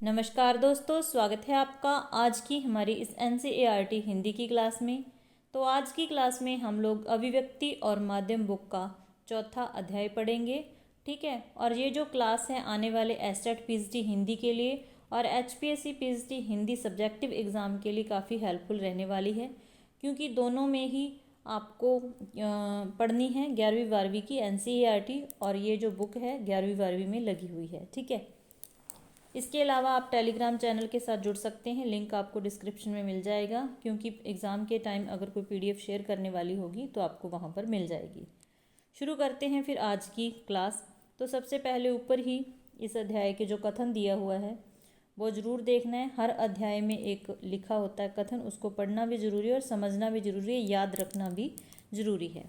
नमस्कार दोस्तों, स्वागत है आपका आज की हमारी इस NCERT हिंदी की क्लास में। तो आज की क्लास में हम लोग अभिव्यक्ति और माध्यम बुक का चौथा अध्याय पढ़ेंगे। ठीक है, और ये जो क्लास है आने वाले एस्टेट PhD हिंदी के लिए और HPSC PhD Hindi subjective exam के लिए काफ़ी हेल्पफुल रहने वाली है, क्योंकि दोनों में ही आपको पढ़नी है 11वीं 12वीं की NCERT, और ये जो बुक है 11वीं 12वीं में लगी हुई है। ठीक है, इसके अलावा आप टेलीग्राम चैनल के साथ जुड़ सकते हैं, लिंक आपको डिस्क्रिप्शन में मिल जाएगा, क्योंकि एग्ज़ाम के टाइम अगर कोई PDF शेयर करने वाली होगी तो आपको वहाँ पर मिल जाएगी। शुरू करते हैं फिर आज की क्लास। तो सबसे पहले ऊपर ही इस अध्याय के जो कथन दिया हुआ है वो ज़रूर देखना है। हर अध्याय में एक लिखा होता है कथन, उसको पढ़ना भी ज़रूरी है और समझना भी ज़रूरी है, याद रखना भी ज़रूरी है।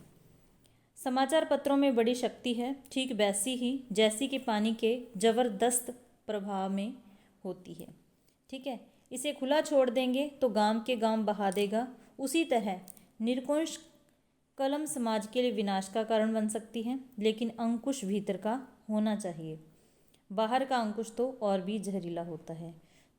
समाचार पत्रों में बड़ी शक्ति है, ठीक वैसी ही जैसी कि पानी के ज़बरदस्त प्रभाव में होती है। ठीक है, इसे खुला छोड़ देंगे तो गांव के गांव बहा देगा। उसी तरह निरंकुश कलम समाज के लिए विनाश का कारण बन सकती है, लेकिन अंकुश भीतर का होना चाहिए। बाहर का अंकुश तो और भी जहरीला होता है।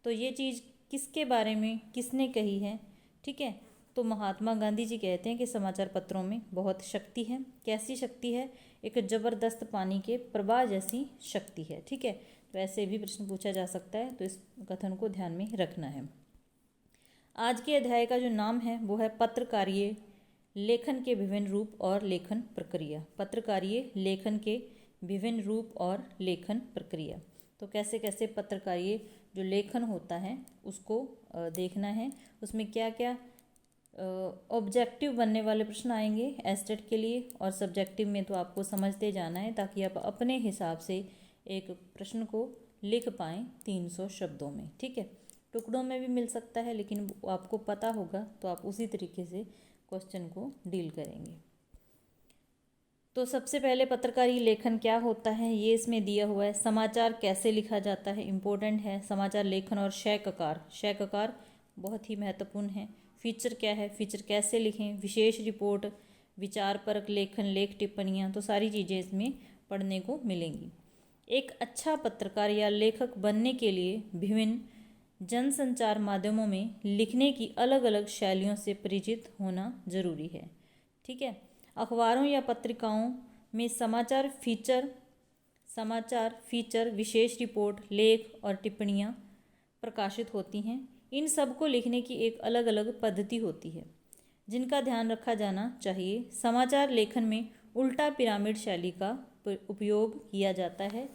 तो ये चीज़ किसके बारे में किसने कही है? ठीक है, तो महात्मा गांधी जी कहते हैं कि समाचार पत्रों में बहुत शक्ति है। कैसी शक्ति है? एक ज़बरदस्त पानी के प्रवाह जैसी शक्ति है। ठीक है, तो ऐसे भी प्रश्न पूछा जा सकता है, तो इस कथन को ध्यान में रखना है। आज के अध्याय का जो नाम है वो है पत्रकारीय लेखन के विभिन्न रूप और लेखन प्रक्रिया। पत्रकारीय लेखन के विभिन्न रूप और लेखन प्रक्रिया। तो कैसे कैसे पत्रकारीय जो लेखन होता है उसको देखना है। उसमें क्या क्या ऑब्जेक्टिव बनने वाले प्रश्न आएंगे एस्टेट के लिए, और सब्जेक्टिव में तो आपको समझते जाना है ताकि आप अपने हिसाब से एक प्रश्न को लिख पाएँ 300 शब्दों में। ठीक है, टुकड़ों में भी मिल सकता है, लेकिन आपको पता होगा तो आप उसी तरीके से क्वेश्चन को डील करेंगे। तो सबसे पहले पत्रकारी लेखन क्या होता है ये इसमें दिया हुआ है। समाचार कैसे लिखा जाता है, इम्पोर्टेंट है। समाचार लेखन और शैककार, शैककार बहुत ही महत्वपूर्ण है। फीचर क्या है, फीचर कैसे लिखें, विशेष रिपोर्ट, विचारपरक लेखन, लेख टिप्पणियाँ, तो सारी चीज़ें इसमें पढ़ने को मिलेंगी। एक अच्छा पत्रकार या लेखक बनने के लिए विभिन्न जनसंचार माध्यमों में लिखने की अलग अलग शैलियों से परिचित होना जरूरी है। ठीक है, अखबारों या पत्रिकाओं में समाचार फीचर, विशेष रिपोर्ट, लेख और टिप्पणियाँ प्रकाशित होती हैं। इन सब को लिखने की एक अलग अलग पद्धति होती है जिनका ध्यान रखा जाना चाहिए। समाचार लेखन में उल्टा पिरामिड शैली का उपयोग किया जाता है।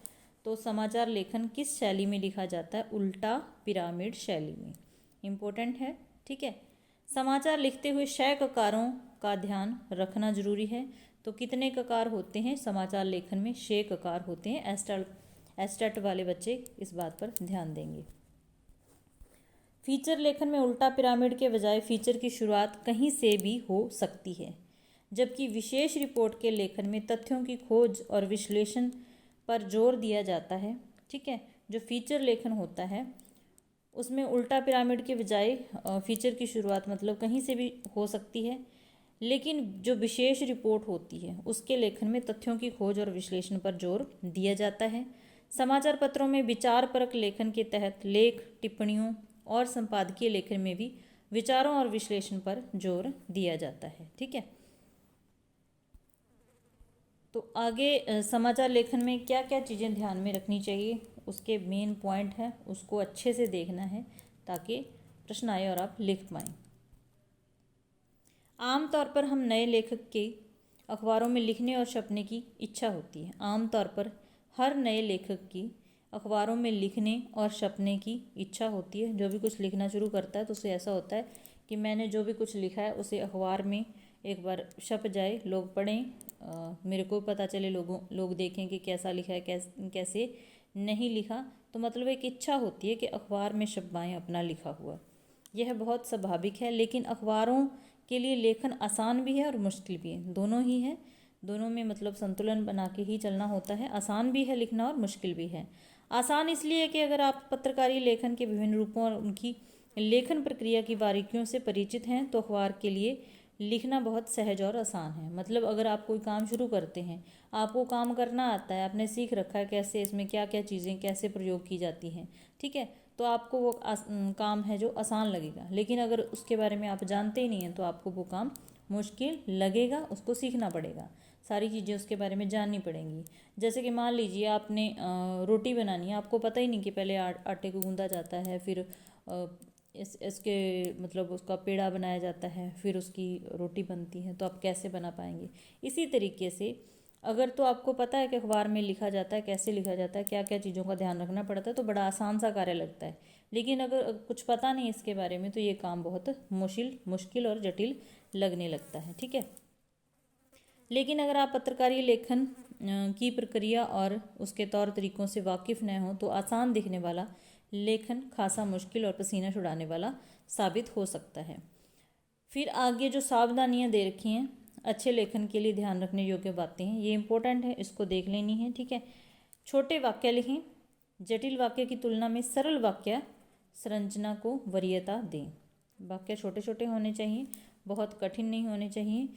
तो समाचार लेखन किस शैली में लिखा जाता है? उल्टा पिरामिड शैली में, इम्पोर्टेंट है। ठीक है, समाचार लिखते हुए शैककारों का ध्यान रखना जरूरी है। तो कितने ककार होते हैं समाचार लेखन में? 6 ककार होते हैं। एस्टेट वाले बच्चे इस बात पर ध्यान देंगे। फीचर लेखन में उल्टा पिरामिड के बजाय फीचर की शुरुआत कहीं से भी हो सकती है, जबकि विशेष रिपोर्ट के लेखन में तथ्यों की खोज और विश्लेषण पर जोर दिया जाता है। ठीक है, जो फीचर लेखन होता है उसमें उल्टा पिरामिड के बजाय फीचर की शुरुआत मतलब कहीं से भी हो सकती है, लेकिन जो विशेष रिपोर्ट होती है उसके लेखन में तथ्यों की खोज और विश्लेषण पर जोर दिया जाता है। समाचार पत्रों में विचारपरक लेखन के तहत लेख, टिप्पणियों और संपादकीय लेखन में भी विचारों और विश्लेषण पर जोर दिया जाता है। ठीक है, तो आगे समाचार लेखन में क्या क्या चीज़ें ध्यान में रखनी चाहिए, उसके मेन पॉइंट है, उसको अच्छे से देखना है ताकि प्रश्न आए और आप लिख पाएँ। आमतौर पर हम नए लेखक के अखबारों में लिखने और छपने की इच्छा होती है। आमतौर पर हर नए लेखक की अखबारों में लिखने और छपने की इच्छा होती है। जो भी कुछ लिखना शुरू करता है तो उसे ऐसा होता है कि मैंने जो भी कुछ लिखा है उसे अखबार में एक बार छप जाए, लोग पढ़ें, मेरे को पता चले, लोग देखें कि कैसा लिखा है, कैसे नहीं लिखा। तो मतलब एक इच्छा होती है कि अखबार में छपवाएं अपना लिखा हुआ। यह बहुत स्वाभाविक है, लेकिन अखबारों के लिए लेखन आसान भी है और मुश्किल भी है, दोनों ही है। दोनों में मतलब संतुलन बना के ही चलना होता है। आसान भी है लिखना और मुश्किल भी है। आसान इसलिए कि अगर आप पत्रकारी लेखन के विभिन्न रूपों और उनकी लेखन प्रक्रिया की बारीकियों से परिचित हैं तो अखबार के लिए लिखना बहुत सहज और आसान है। मतलब अगर आप कोई काम शुरू करते हैं, आपको काम करना आता है, आपने सीख रखा है कैसे इसमें क्या क्या चीज़ें कैसे प्रयोग की जाती हैं, ठीक है, तो आपको वो काम है जो आसान लगेगा। लेकिन अगर उसके बारे में आप जानते ही नहीं हैं तो आपको वो काम मुश्किल लगेगा, उसको सीखना पड़ेगा, सारी चीज़ें उसके बारे में जाननी पड़ेंगी। जैसे कि मान लीजिए आपने रोटी बनानी है, आपको पता ही नहीं कि पहले आटे को गूंदा जाता है, फिर इसके मतलब उसका पेड़ा बनाया जाता है, फिर उसकी रोटी बनती है, तो आप कैसे बना पाएंगे। इसी तरीके से अगर तो आपको पता है कि अखबार में लिखा जाता है, कैसे लिखा जाता है, क्या क्या चीज़ों का ध्यान रखना पड़ता है, तो बड़ा आसान सा कार्य लगता है। लेकिन अगर कुछ पता नहीं इसके बारे में तो ये काम बहुत मुश्किल और जटिल लगने लगता है, ठीक है। लेकिन अगर आप पत्रकारीय लेखन की प्रक्रिया और उसके तौर तरीकों से वाकिफ़ न हो तो आसान दिखने वाला लेखन खासा मुश्किल और पसीना छुड़ाने वाला साबित हो सकता है। फिर आगे जो सावधानियां दे रखी हैं, अच्छे लेखन के लिए ध्यान रखने योग्य बातें हैं, ये इंपॉर्टेंट है, इसको देख लेनी है, ठीक है। छोटे वाक्य लिखें, जटिल वाक्य की तुलना में सरल वाक्य संरचना को वरीयता दें। वाक्य छोटे छोटे होने चाहिए, बहुत कठिन नहीं होने चाहिए।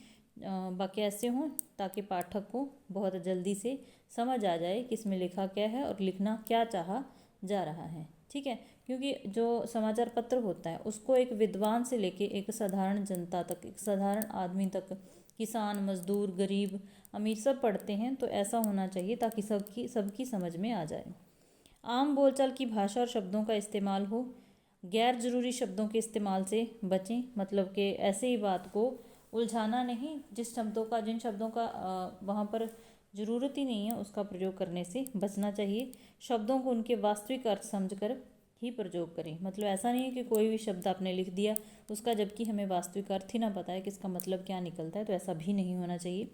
वाक्य ऐसे हों ताकि पाठक को बहुत जल्दी से समझ आ जाए कि इसमें लिखा क्या है और लिखना क्या चाहा जा रहा है, ठीक है। क्योंकि जो समाचार पत्र होता है उसको एक विद्वान से लेके एक साधारण जनता तक, एक साधारण आदमी तक, किसान, मजदूर, गरीब, अमीर सब पढ़ते हैं, तो ऐसा होना चाहिए ताकि सबकी समझ में आ जाए। आम बोलचाल की भाषा और शब्दों का इस्तेमाल हो, गैर जरूरी शब्दों के इस्तेमाल से बचें। मतलब कि ऐसे ही बात को उलझाना नहीं, जिन शब्दों का वहाँ पर ज़रूरत ही नहीं है उसका प्रयोग करने से बचना चाहिए। शब्दों को उनके वास्तविक अर्थ समझकर ही प्रयोग करें। मतलब ऐसा नहीं है कि कोई भी शब्द आपने लिख दिया उसका जबकि हमें वास्तविक अर्थ ही ना पता है कि इसका मतलब क्या निकलता है, तो ऐसा भी नहीं होना चाहिए।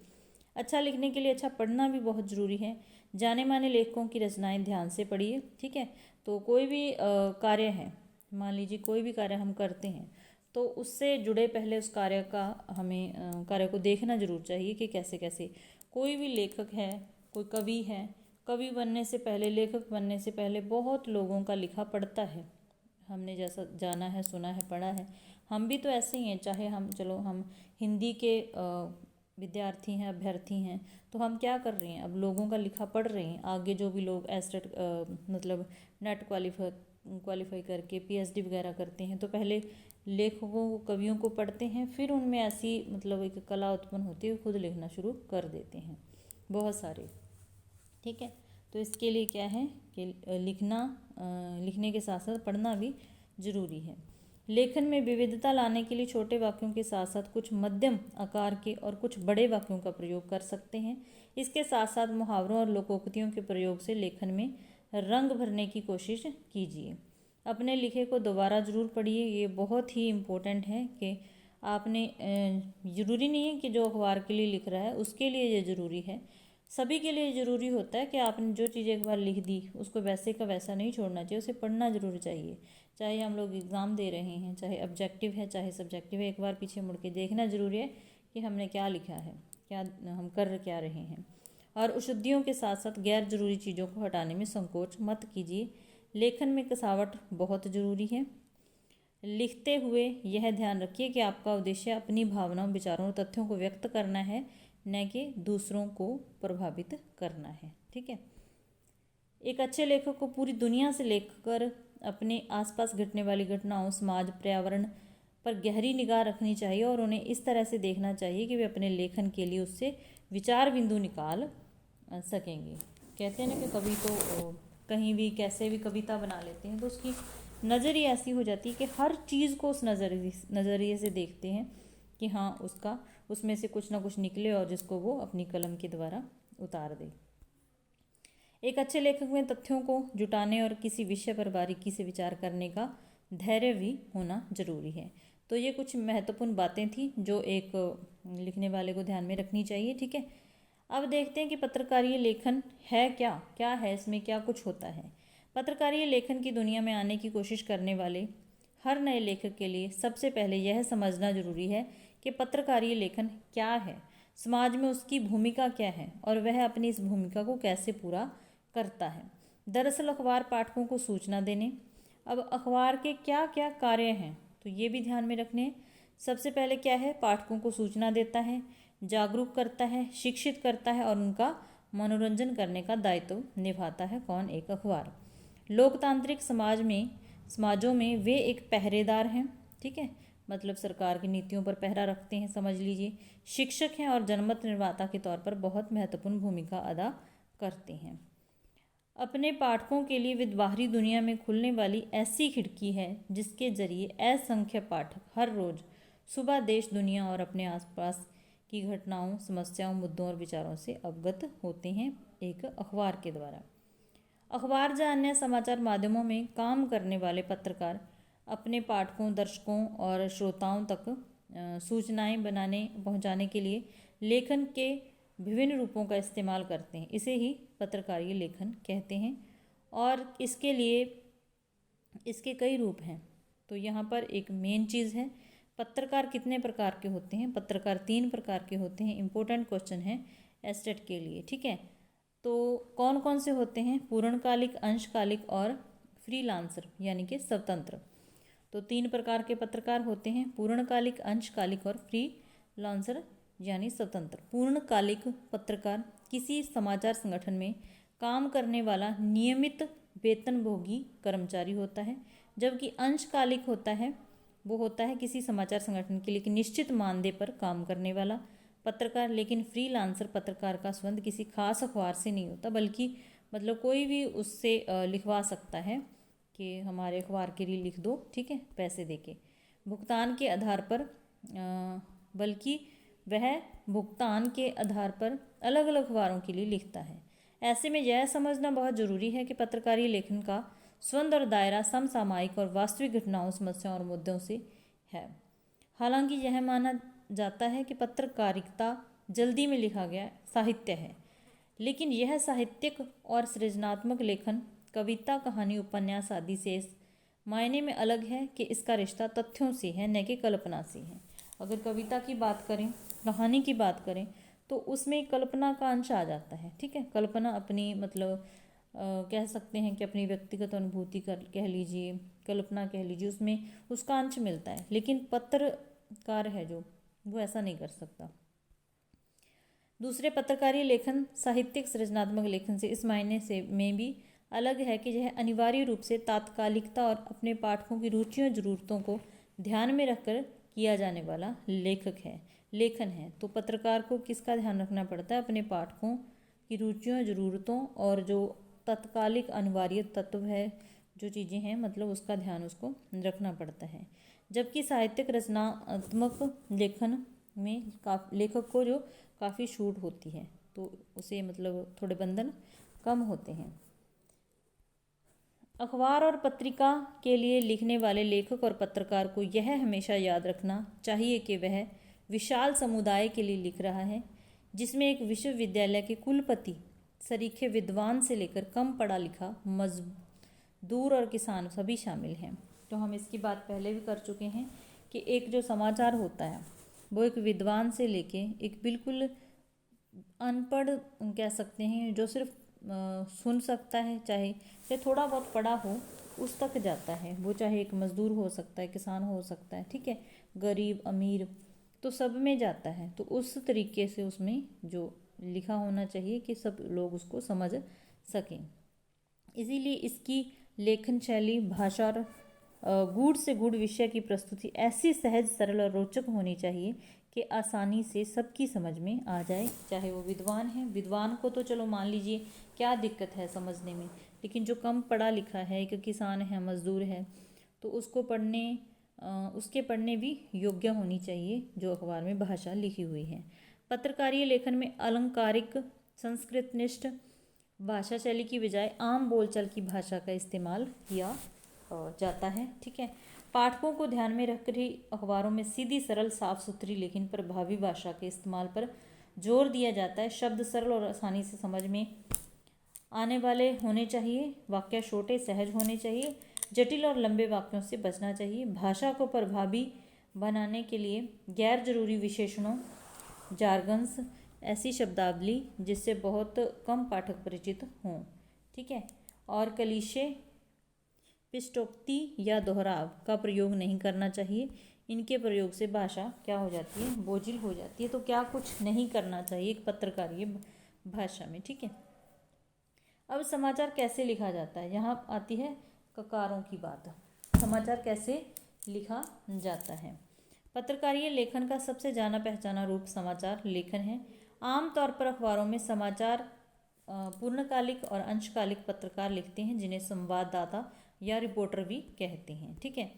अच्छा लिखने के लिए अच्छा पढ़ना भी बहुत ज़रूरी है। जाने माने लेखकों की रचनाएं ध्यान से पढ़िए, ठीक है। तो कोई भी कार्य है, मान लीजिए कोई भी कार्य हम करते हैं तो उससे जुड़े पहले उस कार्य का हमें कार्य को देखना जरूर चाहिए कि कैसे कैसे। कोई भी लेखक है, कोई कवि है, कवि बनने से पहले, लेखक बनने से पहले बहुत लोगों का लिखा पढ़ता है। हमने जैसा जाना है, सुना है, पढ़ा है, हम भी तो ऐसे ही हैं। चाहे हम हिंदी के विद्यार्थी हैं, अभ्यर्थी हैं, तो हम क्या कर रहे हैं, अब लोगों का लिखा पढ़ रहे हैं। आगे जो भी लोग एस्टेट मतलब नेट क्वालिफाई करके पीएचडी वगैरह करते हैं, तो पहले लेखकों को, कवियों को पढ़ते हैं, फिर उनमें ऐसी मतलब एक कला उत्पन्न होती है, खुद लिखना शुरू कर देते हैं बहुत सारे, ठीक है। तो इसके लिए क्या है कि लिखने के साथ साथ पढ़ना भी ज़रूरी है। लेखन में विविधता लाने के लिए छोटे वाक्यों के साथ साथ कुछ मध्यम आकार के और कुछ बड़े वाक्यों का प्रयोग कर सकते हैं। इसके साथ साथ मुहावरों और लोकोक्तियों के प्रयोग से लेखन में रंग भरने की कोशिश कीजिए। अपने लिखे को दोबारा ज़रूर पढ़िए, ये बहुत ही इम्पोर्टेंट है कि आपने ज़रूरी नहीं है कि जो अखबार के लिए लिख रहा है उसके लिए ये ज़रूरी है, सभी के लिए ज़रूरी होता है कि आपने जो चीज़ एक बार लिख दी उसको वैसे का वैसा नहीं छोड़ना चाहिए, उसे पढ़ना ज़रूर चाहिए। चाहे हम लोग एग्ज़ाम दे रहे हैं, चाहे ऑब्जेक्टिव है, चाहे सब्जेक्टिव है, एक बार पीछे मुड़ के देखना ज़रूरी है कि हमने क्या लिखा है, क्या हम कर क्या रहे हैं। और अशुद्धियों के साथ साथ गैर जरूरी चीज़ों को हटाने में संकोच मत कीजिए। लेखन में कसावट बहुत ज़रूरी है। लिखते हुए यह ध्यान रखिए कि आपका उद्देश्य अपनी भावनाओं, विचारों और तथ्यों को व्यक्त करना है, न कि दूसरों को प्रभावित करना है, ठीक है। एक अच्छे लेखक को पूरी दुनिया से लेकर अपने आसपास घटने वाली घटनाओं, समाज, पर्यावरण पर गहरी निगाह रखनी चाहिए और उन्हें इस तरह से देखना चाहिए कि वे अपने लेखन के लिए उससे विचार बिंदु निकाल सकेंगे। कहते हैं ना कि कभी तो कहीं भी कैसे भी कविता बना लेते हैं तो उसकी नज़र ही ऐसी हो जाती है कि हर चीज़ को उस नज़रिए से देखते हैं कि हाँ उसमें से कुछ ना कुछ निकले और जिसको वो अपनी कलम के द्वारा उतार दे। एक अच्छे लेखक में तथ्यों को जुटाने और किसी विषय पर बारीकी से विचार करने का धैर्य भी होना जरूरी है। तो ये कुछ महत्वपूर्ण बातें थी जो एक लिखने वाले को ध्यान में रखनी चाहिए, ठीक है। अब देखते हैं कि पत्रकारीय लेखन है क्या, क्या है इसमें, क्या कुछ होता है। पत्रकारीय लेखन की दुनिया में आने की कोशिश करने वाले हर नए लेखक के लिए सबसे पहले यह समझना जरूरी है कि पत्रकारीय लेखन क्या है, समाज में उसकी भूमिका क्या है और वह अपनी इस भूमिका को कैसे पूरा करता है। दरअसल अखबार पाठकों को सूचना देने, अब अखबार के क्या क्या कार्य हैं तो ये भी ध्यान में रखने हैं। सबसे पहले क्या है, पाठकों को सूचना देता है, जागरूक करता है, शिक्षित करता है और उनका मनोरंजन करने का दायित्व निभाता है। कौन? एक अखबार। लोकतांत्रिक समाजों में वे एक पहरेदार हैं, ठीक है, मतलब सरकार की नीतियों पर पहरा रखते हैं, समझ लीजिए। शिक्षक हैं और जनमत निर्माता के तौर पर बहुत महत्वपूर्ण भूमिका अदा करते हैं। अपने पाठकों के लिए वे बाहरी दुनिया में खुलने वाली ऐसी खिड़की है जिसके जरिए असंख्य पाठक हर रोज सुबह देश दुनिया और अपने आसपास की घटनाओं, समस्याओं, मुद्दों और विचारों से अवगत होते हैं एक अखबार के द्वारा। अखबार या अन्य समाचार माध्यमों में काम करने वाले पत्रकार अपने पाठकों, दर्शकों और श्रोताओं तक सूचनाएं पहुंचाने के लिए लेखन के विभिन्न रूपों का इस्तेमाल करते हैं। इसे ही पत्रकारीय लेखन कहते हैं और इसके कई रूप हैं। तो यहाँ पर एक मेन चीज़ है, पत्रकार कितने प्रकार के होते हैं? पत्रकार 3 प्रकार के होते हैं। इम्पोर्टेंट क्वेश्चन है एस्टेट के लिए, ठीक है। तो कौन कौन से होते हैं? पूर्णकालिक, अंशकालिक और फ्रीलांसर यानी कि स्वतंत्र। तो 3 प्रकार के पत्रकार होते हैं, पूर्णकालिक, अंशकालिक और फ्रीलांसर यानी स्वतंत्र। पूर्णकालिक पत्रकार किसी समाचार संगठन में काम करने वाला नियमित वेतनभोगी कर्मचारी होता है, जबकि अंशकालिक वो होता है किसी समाचार संगठन के लिए निश्चित मानदेय पर काम करने वाला पत्रकार। लेकिन फ्रीलांसर पत्रकार का संबंध किसी खास अखबार से नहीं होता, बल्कि मतलब कोई भी उससे लिखवा सकता है कि हमारे अखबार के लिए लिख दो, ठीक है, पैसे देके, भुगतान के आधार पर, बल्कि वह भुगतान के आधार पर अलग अलग अखबारों के लिए लिखता है। ऐसे में यह समझना बहुत जरूरी है कि पत्रकारीय लेखन का स्वंद और दायरा समसामयिक और वास्तविक घटनाओं, समस्याओं और मुद्दों से है। हालांकि यह माना जाता है कि पत्रकारिता जल्दी में लिखा गया साहित्य है, लेकिन यह साहित्यिक और सृजनात्मक लेखन कविता, कहानी, उपन्यास आदि से इस मायने में अलग है कि इसका रिश्ता तथ्यों से है, न कि कल्पना से है। अगर कविता की बात करें, कहानी की बात करें, तो उसमें कल्पना का अंश आ जाता है, ठीक है। कल्पना अपनी मतलब कह सकते हैं कि अपनी व्यक्तिगत अनुभूति कह लीजिए, कल्पना कह लीजिए, उसमें उसका अंश मिलता है। लेकिन पत्रकार है जो, वो ऐसा नहीं कर सकता। दूसरे, पत्रकारीय लेखन साहित्यिक सृजनात्मक लेखन से इस मायने से में भी अलग है कि यह अनिवार्य रूप से तात्कालिकता और अपने पाठकों की रुचियों, जरूरतों को ध्यान में रखकर किया जाने वाला लेखन है। तो पत्रकार को किसका ध्यान रखना पड़ता है? अपने पाठकों की रुचियों, जरूरतों और जो तत्कालिक अनिवार्य तत्व है, जो चीज़ें हैं, मतलब उसका ध्यान उसको रखना पड़ता है। जबकि साहित्यिक रचनात्मक लेखन में लेखक को जो काफ़ी छूट होती है, तो उसे मतलब थोड़े बंधन कम होते हैं। अखबार और पत्रिका के लिए लिखने वाले लेखक और पत्रकार को यह हमेशा याद रखना चाहिए कि वह विशाल समुदाय के लिए लिख रहा है, जिसमें एक विश्वविद्यालय के कुलपति, सरीखे विद्वान से लेकर कम पढ़ा लिखा मजदूर और किसान सभी शामिल हैं। तो हम इसकी बात पहले भी कर चुके हैं कि एक जो समाचार होता है वो एक विद्वान से लेके एक बिल्कुल अनपढ़ कह सकते हैं, जो सिर्फ सुन सकता है, चाहे थोड़ा बहुत पढ़ा हो, उस तक जाता है। वो चाहे एक मजदूर हो सकता है, किसान हो सकता है, ठीक है, गरीब अमीर, तो सब में जाता है। तो उस तरीके से उसमें जो लिखा होना चाहिए कि सब लोग उसको समझ सकें। इसीलिए इसकी लेखन शैली, भाषा और गूढ़ से गूढ़ विषय की प्रस्तुति ऐसी सहज, सरल और रोचक होनी चाहिए कि आसानी से सबकी समझ में आ जाए। चाहे वो विद्वान है, विद्वान को तो चलो मान लीजिए क्या दिक्कत है समझने में, लेकिन जो कम पढ़ा लिखा है, एक किसान है, मजदूर है, तो उसके पढ़ने भी योग्य होनी चाहिए जो अखबार में भाषा लिखी हुई है। पत्रकारीय लेखन में अलंकारिक, संस्कृतनिष्ठ भाषा शैली की बजाय आम बोलचाल की भाषा का इस्तेमाल किया जाता है, ठीक है। पाठकों को ध्यान में रखकर ही अखबारों में सीधी, सरल, साफ सुथरी लेकिन प्रभावी भाषा के इस्तेमाल पर जोर दिया जाता है। शब्द सरल और आसानी से समझ में आने वाले होने चाहिए, वाक्य छोटे सहज होने चाहिए, जटिल और लंबे वाक्यों से बचना चाहिए। भाषा को प्रभावी बनाने के लिए गैर जरूरी विशेषणों, जार्गन्स, ऐसी शब्दावली जिससे बहुत कम पाठक परिचित हों, ठीक है, और क्लीशे, पिष्टोक्ति या दोहराव का प्रयोग नहीं करना चाहिए। इनके प्रयोग से भाषा क्या हो जाती है, बोझिल हो जाती है। तो क्या कुछ नहीं करना चाहिए एक पत्रकारीय भाषा में, ठीक है। अब समाचार कैसे लिखा जाता है, यहाँ आती है ककारों की बात। समाचार कैसे लिखा जाता है। पत्रकारीय लेखन का सबसे जाना पहचाना रूप समाचार लेखन है। आमतौर पर अखबारों में समाचार पूर्णकालिक और अंशकालिक पत्रकार लिखते हैं, जिन्हें संवाददाता या रिपोर्टर भी कहते हैं, ठीक है।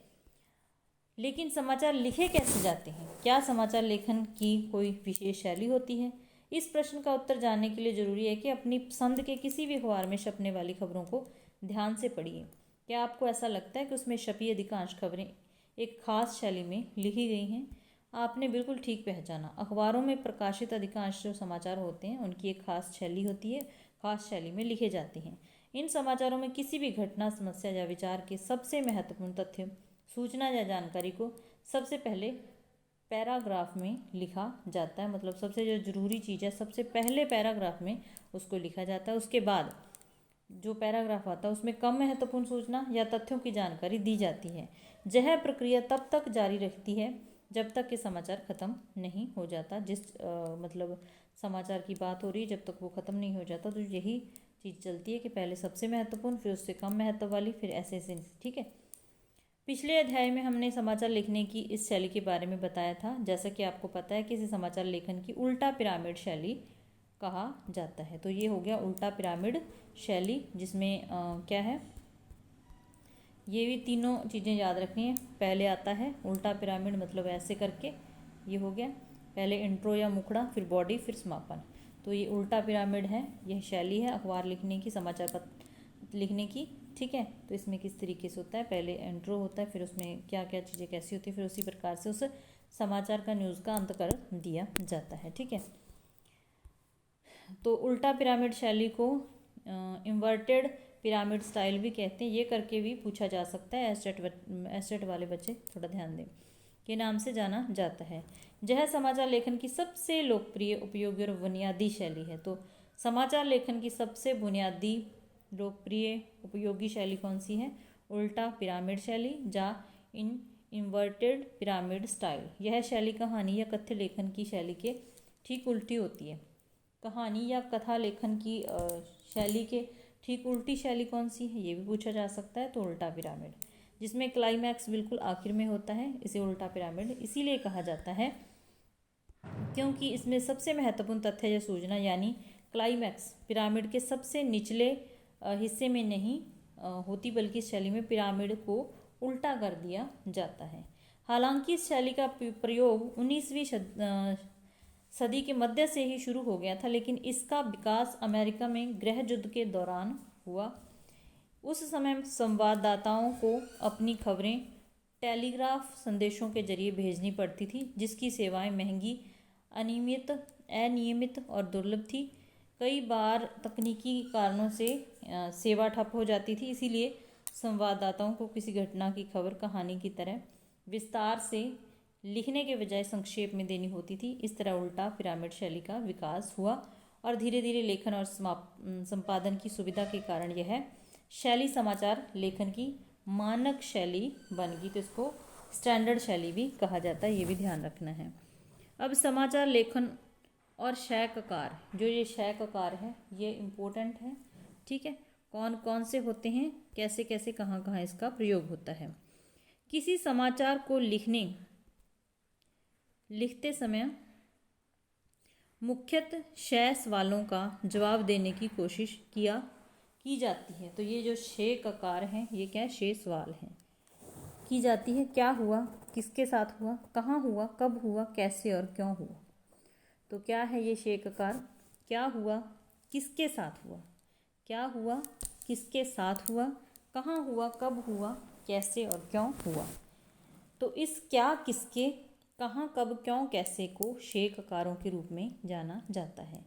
लेकिन समाचार लिखे कैसे जाते हैं, क्या समाचार लेखन की कोई विशेष शैली होती है? इस प्रश्न का उत्तर जानने के लिए जरूरी है कि अपनी पसंद के किसी भी अखबार में छपने वाली खबरों को ध्यान से पढ़िए। क्या आपको ऐसा लगता है कि उसमें छपी अधिकांश खबरें एक खास शैली में लिखी गई हैं? आपने बिल्कुल ठीक पहचाना। अखबारों में प्रकाशित अधिकांश जो समाचार होते हैं उनकी एक खास शैली होती है, खास शैली में लिखे जाते हैं। इन समाचारों में किसी भी घटना, समस्या या विचार के सबसे महत्वपूर्ण तथ्य, सूचना या जानकारी को सबसे पहले पैराग्राफ में लिखा जाता है। मतलब सबसे जो जरूरी चीज़ है सबसे पहले पैराग्राफ में उसको लिखा जाता है। उसके बाद जो पैराग्राफ आता है उसमें कम महत्वपूर्ण सूचना या तथ्यों की जानकारी दी जाती है। यह प्रक्रिया तब तक जारी रहती है जब तक कि समाचार ख़त्म नहीं हो जाता। मतलब समाचार की बात हो रही है, जब तक वो ख़त्म नहीं हो जाता तो यही चीज़ चलती है कि पहले सबसे महत्वपूर्ण, फिर उससे कम महत्व वाली, फिर ऐसे ऐसे, ठीक है। पिछले अध्याय में हमने समाचार लिखने की इस शैली के बारे में बताया था। जैसा कि आपको पता है कि इसे समाचार लेखन की उल्टा पिरामिड शैली कहा जाता है। तो ये हो गया उल्टा पिरामिड शैली, जिसमें क्या है, ये भी तीनों चीज़ें याद रखनी है। पहले आता है उल्टा पिरामिड, मतलब ऐसे करके ये हो गया, पहले इंट्रो या मुखड़ा, फिर बॉडी, फिर समापन। तो ये उल्टा पिरामिड है, यह शैली है अखबार लिखने की, समाचार पत्र लिखने की, ठीक है। तो इसमें किस तरीके से होता है, पहले इंट्रो होता है, फिर उसमें क्या क्या चीज़ें कैसी होती है, फिर उसी प्रकार से उस समाचार का, न्यूज़ का अंत कर दिया जाता है, ठीक है। तो उल्टा पिरामिड शैली को इन्वर्टेड पिरामिड स्टाइल भी कहते हैं। ये करके भी पूछा जा सकता है, एस्टेट वाले बच्चे थोड़ा ध्यान दें, के नाम से जाना जाता है। यह समाचार लेखन की सबसे लोकप्रिय, उपयोगी और बुनियादी शैली है। तो समाचार लेखन की सबसे बुनियादी, लोकप्रिय, उपयोगी शैली कौन सी है? उल्टा पिरामिड शैली या इन्वर्टेड पिरामिड स्टाइल। यह शैली कहानी या कथ्य लेखन की शैली के ठीक उल्टी होती है। कहानी या कथा लेखन की शैली के ठीक उल्टी शैली कौन सी है, ये भी पूछा जा सकता है। तो उल्टा पिरामिड, जिसमें क्लाइमैक्स बिल्कुल आखिर में होता है, इसे उल्टा पिरामिड इसीलिए कहा जाता है क्योंकि इसमें सबसे महत्वपूर्ण तथ्य या सूचना यानी क्लाइमैक्स पिरामिड के सबसे निचले हिस्से में नहीं होती, बल्कि इस शैली में पिरामिड को उल्टा कर दिया जाता है। हालांकि इस शैली का प्रयोग 19वीं सदी के मध्य से ही शुरू हो गया था, लेकिन इसका विकास अमेरिका में गृह युद्ध के दौरान हुआ। उस समय संवाददाताओं को अपनी खबरें टेलीग्राफ संदेशों के जरिए भेजनी पड़ती थी, जिसकी सेवाएं महंगी, अनियमित और दुर्लभ थी। कई बार तकनीकी कारणों से सेवा ठप हो जाती थी, इसीलिए संवाददाताओं को किसी घटना की खबर कहानी की तरह विस्तार से लिखने के बजाय संक्षेप में देनी होती थी। इस तरह उल्टा पिरामिड शैली का विकास हुआ और धीरे धीरे लेखन और संपादन की सुविधा के कारण यह शैली समाचार लेखन की मानक शैली बन गई। तो इसको स्टैंडर्ड शैली भी कहा जाता है, ये भी ध्यान रखना है। अब समाचार लेखन और शैककार, जो ये शैककार है ये इम्पोर्टेंट है, ठीक है। कौन कौन से होते हैं, कैसे कैसे, कहाँ कहाँ इसका प्रयोग होता है। किसी समाचार को लिखते समय मुख्यतः 6 सवालों का जवाब देने की कोशिश की जाती है। तो ये जो 6 ककार हैं, ये क्या है, 6 सवाल हैं, की जाती है। क्या हुआ, किसके साथ हुआ, कहाँ हुआ, कब हुआ, कैसे और क्यों हुआ। तो क्या है ये 6 ककार? क्या हुआ, किसके साथ हुआ, क्या हुआ, किसके साथ हुआ, कहाँ हुआ, कब हुआ, कैसे और क्यों हुआ। तो इस क्या, किसके, कहाँ, कब, क्यों, कैसे को 6 ककारों के रूप में जाना जाता है।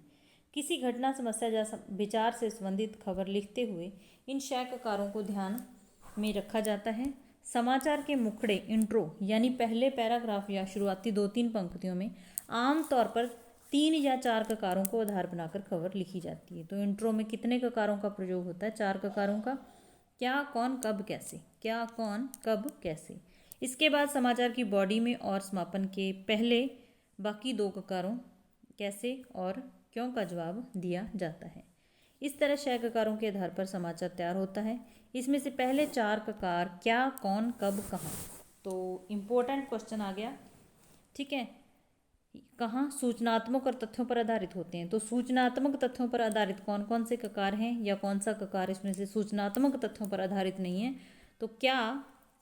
किसी घटना, समस्या या विचार से संबंधित खबर लिखते हुए इन 6 ककारों को ध्यान में रखा जाता है। समाचार के मुखड़े, इंट्रो यानी पहले पैराग्राफ या शुरुआती 2-3 पंक्तियों में आमतौर पर 3 या 4 ककारों को आधार बनाकर खबर लिखी जाती है। तो इंट्रो में कितने ककारों का प्रयोग होता है? 4 ककारों का। क्या, कौन, कब, कैसे। क्या, कौन, कब, कैसे। इसके बाद समाचार की बॉडी में और समापन के पहले बाकी दो ककारों कैसे और क्यों का जवाब दिया जाता है। इस तरह 6 ककारों के आधार पर समाचार तैयार होता है। इसमें से पहले 4 ककार क्या, कौन, कब, कहाँ, तो इम्पोर्टेंट क्वेश्चन आ गया। ठीक है, कहाँ सूचनात्मक और तथ्यों पर आधारित होते हैं। तो सूचनात्मक तथ्यों पर आधारित कौन कौन से ककार हैं या कौन सा ककार इसमें से सूचनात्मक तथ्यों पर आधारित नहीं है। तो क्या,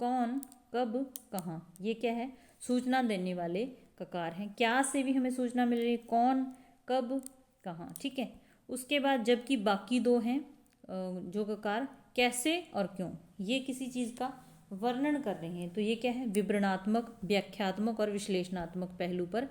कौन, कब, कहाँ, ये क्या है, सूचना देने वाले ककार हैं। क्या से भी हमें सूचना मिल रही है, कौन, कब, कहाँ। ठीक है, उसके बाद जबकि बाकी दो हैं जो ककार कैसे और क्यों, ये किसी चीज़ का वर्णन कर रहे हैं। तो ये क्या है, विवरणात्मक, व्याख्यात्मक और विश्लेषणात्मक पहलू पर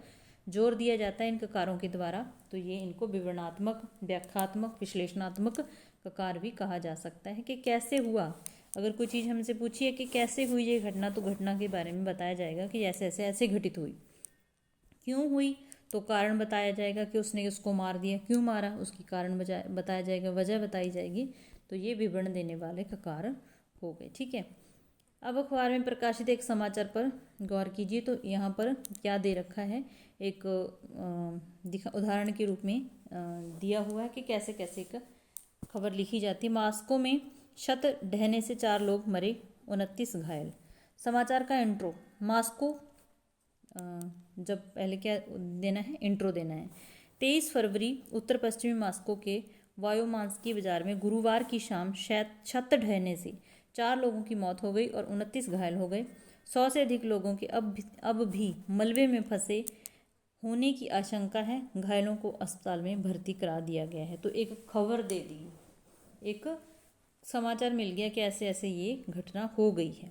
जोर दिया जाता है इन ककारों के द्वारा। तो ये इनको विवरणात्मक, व्याख्यात्मक, विश्लेषणात्मक ककार भी कहा जा सकता है। कि कैसे हुआ, अगर कोई चीज़ हमसे पूछी है कि कैसे हुई ये घटना, तो घटना के बारे में बताया जाएगा कि ऐसे ऐसे ऐसे घटित हुई। क्यों हुई, तो कारण बताया जाएगा कि उसने उसको मार दिया, क्यों मारा, उसकी कारण बताया जाएगा, वजह बताई जाएगी। तो ये विवरण देने वाले ककार हो गए। ठीक है, अब अखबार में प्रकाशित एक समाचार पर गौर कीजिए। तो यहाँ पर क्या दे रखा है, एक उदाहरण के रूप में दिया हुआ है कि कैसे कैसे एक खबर लिखी जाती है। मास्को में छत ढहने से 4 लोग मरे, 29 घायल। समाचार का इंट्रो, मास्को जब पहले क्या देना है, इंट्रो देना है। 23 फरवरी उत्तर पश्चिमी मास्को के वायोमांस्की बाजार में गुरुवार की शाम छत ढहने से 4 लोगों की मौत हो गई और 29 घायल हो गए। 100 से अधिक लोगों के अब भी मलबे में फंसे होने की आशंका है। घायलों को अस्पताल में भर्ती करा दिया गया है। तो एक खबर दे दी, एक समाचार मिल गया कि ऐसे ऐसे ये घटना हो गई है।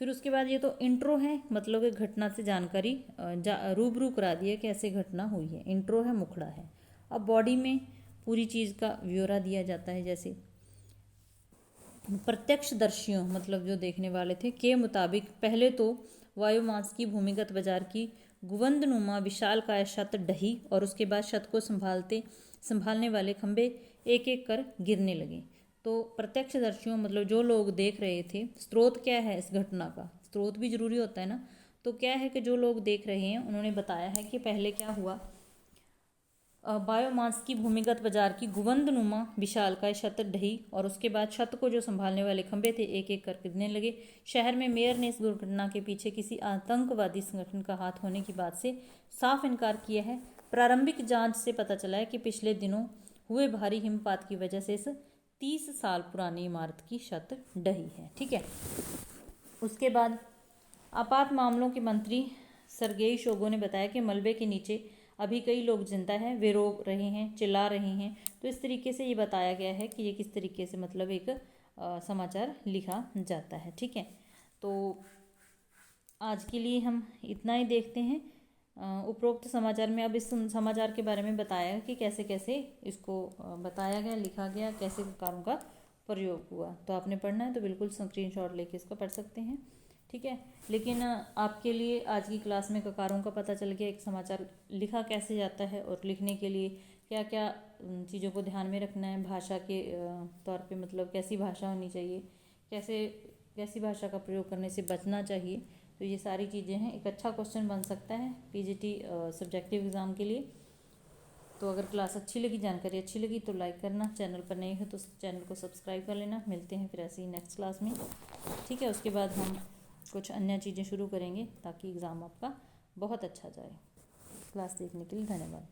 फिर उसके बाद ये तो इंट्रो है, मतलब एक घटना से जानकारी रूबरू करा दिया कि ऐसे घटना हुई है। इंट्रो है, मुखड़ा है। अब बॉडी में पूरी चीज़ का ब्यौरा दिया जाता है। जैसे प्रत्यक्षदर्शियों, मतलब जो देखने वाले थे, के मुताबिक पहले तो वायुमांस्की भूमिगत बाजार की गुंबदनुमा विशालकाय छत ढही और उसके बाद छत को संभालने वाले खंभे एक एक कर गिरने लगे। तो प्रत्यक्षदर्शियों मतलब जो लोग देख रहे थे, स्रोत क्या है इस घटना का, स्रोत भी जरूरी होता है ना। तो क्या है कि जो लोग देख रहे हैं उन्होंने बताया है कि पहले क्या हुआ, बायोमास की भूमिगत बाजार की गुंबदनुमा विशालकाय छत ढही और उसके बाद छत को जो संभालने वाले खंभे थे एक एक कर गिरने लगे। शहर में मेयर ने इस दुर्घटना के पीछे किसी आतंकवादी संगठन का हाथ होने की बात से साफ इनकार किया है। प्रारंभिक जांच से पता चला है कि पिछले दिनों हुए भारी हिमपात की वजह से इस 30 साल पुरानी इमारत की छत ढही है। ठीक है, उसके बाद आपात मामलों के मंत्री सरगेई शोगो ने बताया कि मलबे के नीचे अभी कई लोग जिंदा हैं, वे रो रहे हैं, चिल्ला रहे हैं। तो इस तरीके से ये बताया गया है कि ये किस तरीके से मतलब एक समाचार लिखा जाता है। ठीक है, तो आज के लिए हम इतना ही देखते हैं। उपरोक्त समाचार में अब इस समाचार के बारे में बताया कि कैसे कैसे इसको बताया गया, लिखा गया, कैसे कारों का प्रयोग हुआ। तो आपने पढ़ना है तो बिल्कुल स्क्रीनशॉट लेके इसको पढ़ सकते हैं। ठीक है, लेकिन आपके लिए आज की क्लास में ककारों का पता चल गया, एक समाचार लिखा कैसे जाता है और लिखने के लिए क्या क्या चीज़ों को ध्यान में रखना है भाषा के तौर पे, मतलब कैसी भाषा होनी चाहिए, कैसी भाषा का प्रयोग करने से बचना चाहिए। तो ये सारी चीज़ें हैं, एक अच्छा क्वेश्चन बन सकता है पीजीटी सब्जेक्टिव एग्ज़ाम के लिए। तो अगर क्लास अच्छी लगी, जानकारी अच्छी लगी तो लाइक करना, चैनल पर नए हो तो चैनल को सब्सक्राइब कर लेना। मिलते हैं फिर ऐसे ही नेक्स्ट क्लास में। ठीक है, उसके बाद हम कुछ अन्य चीज़ें शुरू करेंगे ताकि एग्ज़ाम आपका बहुत अच्छा जाए। क्लास देखने के लिए धन्यवाद।